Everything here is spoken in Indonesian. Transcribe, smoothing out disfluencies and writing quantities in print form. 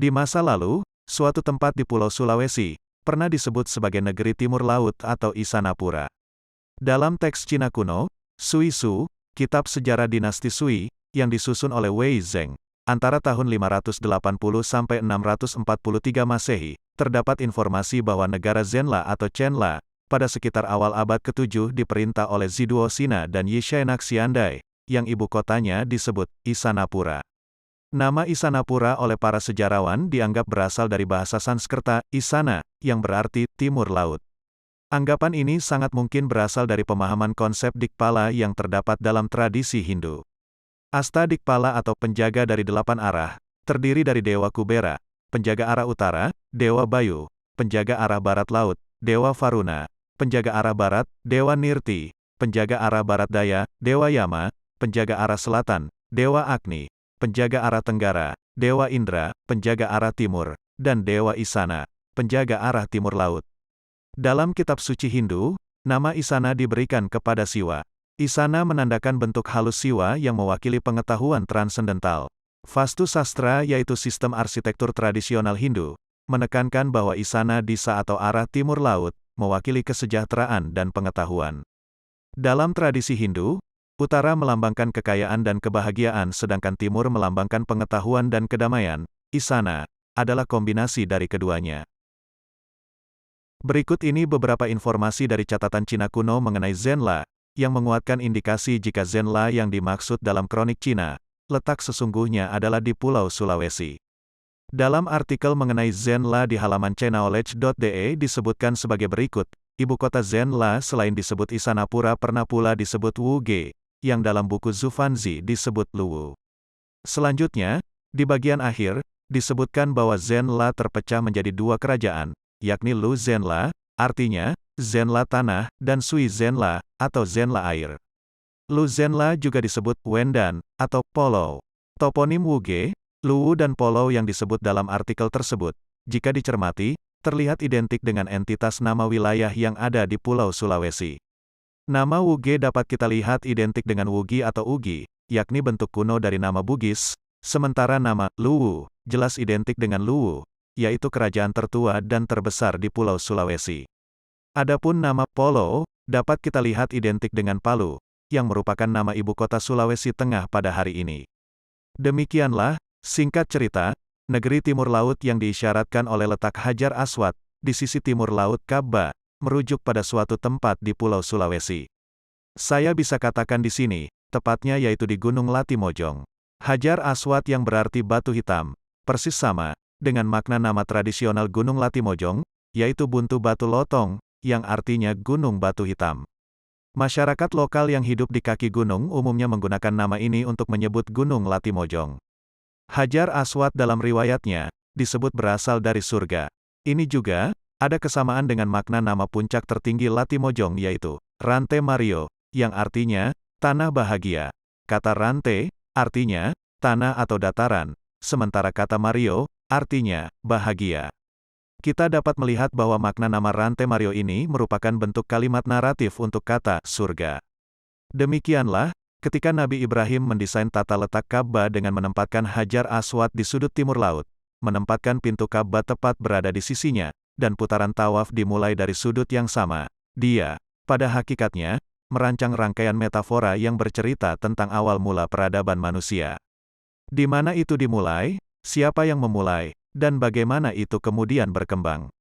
Di masa lalu, suatu tempat di Pulau Sulawesi, pernah disebut sebagai negeri timur laut atau Isanapura. Dalam teks Cina kuno, Sui Su, kitab sejarah dinasti Sui, yang disusun oleh Wei Zheng, antara tahun 580 sampai 643 Masehi, terdapat informasi bahwa negara Zenla atau Chenla, pada sekitar awal abad ke-7 diperintah oleh Ziduo Sina dan Yishainak Xiandai, yang ibu kotanya disebut Isanapura. Nama Isanapura oleh para sejarawan dianggap berasal dari bahasa Sanskerta, Isana, yang berarti timur laut. Anggapan ini sangat mungkin berasal dari pemahaman konsep Dikpala yang terdapat dalam tradisi Hindu. Asta Dikpala atau penjaga dari 8 arah, terdiri dari Dewa Kubera, penjaga arah utara, Dewa Bayu, penjaga arah barat laut, Dewa Varuna, penjaga arah barat, Dewa Nirti, penjaga arah barat daya, Dewa Yama, penjaga arah selatan, Dewa Agni, penjaga arah tenggara, Dewa Indra, penjaga arah timur, dan Dewa Isana, penjaga arah timur laut. Dalam kitab suci Hindu, nama Isana diberikan kepada Siwa. Isana menandakan bentuk halus Siwa yang mewakili pengetahuan transendental. Vastu Sastra yaitu sistem arsitektur tradisional Hindu, menekankan bahwa Isana disa atau arah timur laut, mewakili kesejahteraan dan pengetahuan. Dalam tradisi Hindu, utara melambangkan kekayaan dan kebahagiaan sedangkan timur melambangkan pengetahuan dan kedamaian. Isana adalah kombinasi dari keduanya. Berikut ini beberapa informasi dari catatan Cina kuno mengenai Zenla, yang menguatkan indikasi jika Zenla yang dimaksud dalam kronik Cina, letak sesungguhnya adalah di Pulau Sulawesi. Dalam artikel mengenai Zenla di halaman chinaolage.de disebutkan sebagai berikut, ibu kota Zenla selain disebut Isanapura pernah pula disebut Wuge, yang dalam buku Zufanzi disebut Luwu. Selanjutnya, di bagian akhir, disebutkan bahwa Zenla terpecah menjadi 2 kerajaan, yakni Lu Zenla, artinya, Zenla tanah, dan Sui Zenla, atau Zenla air. Lu Zenla juga disebut Wendan, atau Polo. Toponim Wuge, Luwu dan Polo yang disebut dalam artikel tersebut, jika dicermati, terlihat identik dengan entitas nama wilayah yang ada di Pulau Sulawesi. Nama Wuge dapat kita lihat identik dengan Wugi atau Ugi, yakni bentuk kuno dari nama Bugis, sementara nama Luwu jelas identik dengan Luwu, yaitu kerajaan tertua dan terbesar di Pulau Sulawesi. Adapun nama Polo dapat kita lihat identik dengan Palu, yang merupakan nama ibu kota Sulawesi Tengah pada hari ini. Demikianlah, singkat cerita, negeri timur laut yang diisyaratkan oleh letak Hajar Aswad di sisi timur laut Ka'bah, merujuk pada suatu tempat di Pulau Sulawesi. Saya bisa katakan di sini, tepatnya yaitu di Gunung Latimojong. Hajar Aswad yang berarti batu hitam, persis sama dengan makna nama tradisional Gunung Latimojong, yaitu Buntu Batu Lotong, yang artinya Gunung Batu Hitam. Masyarakat lokal yang hidup di kaki gunung umumnya menggunakan nama ini untuk menyebut Gunung Latimojong. Hajar Aswad dalam riwayatnya, disebut berasal dari surga. Ini juga, ada kesamaan dengan makna nama puncak tertinggi Latimojong yaitu, Rante Mario, yang artinya, tanah bahagia. Kata Rante, artinya, tanah atau dataran, sementara kata Mario, artinya, bahagia. Kita dapat melihat bahwa makna nama Rante Mario ini merupakan bentuk kalimat naratif untuk kata surga. Demikianlah, ketika Nabi Ibrahim mendesain tata letak Ka'bah dengan menempatkan Hajar Aswad di sudut timur laut, menempatkan pintu Ka'bah tepat berada di sisinya, dan putaran tawaf dimulai dari sudut yang sama, dia, pada hakikatnya, merancang rangkaian metafora yang bercerita tentang awal mula peradaban manusia. Di mana itu dimulai, siapa yang memulai, dan bagaimana itu kemudian berkembang.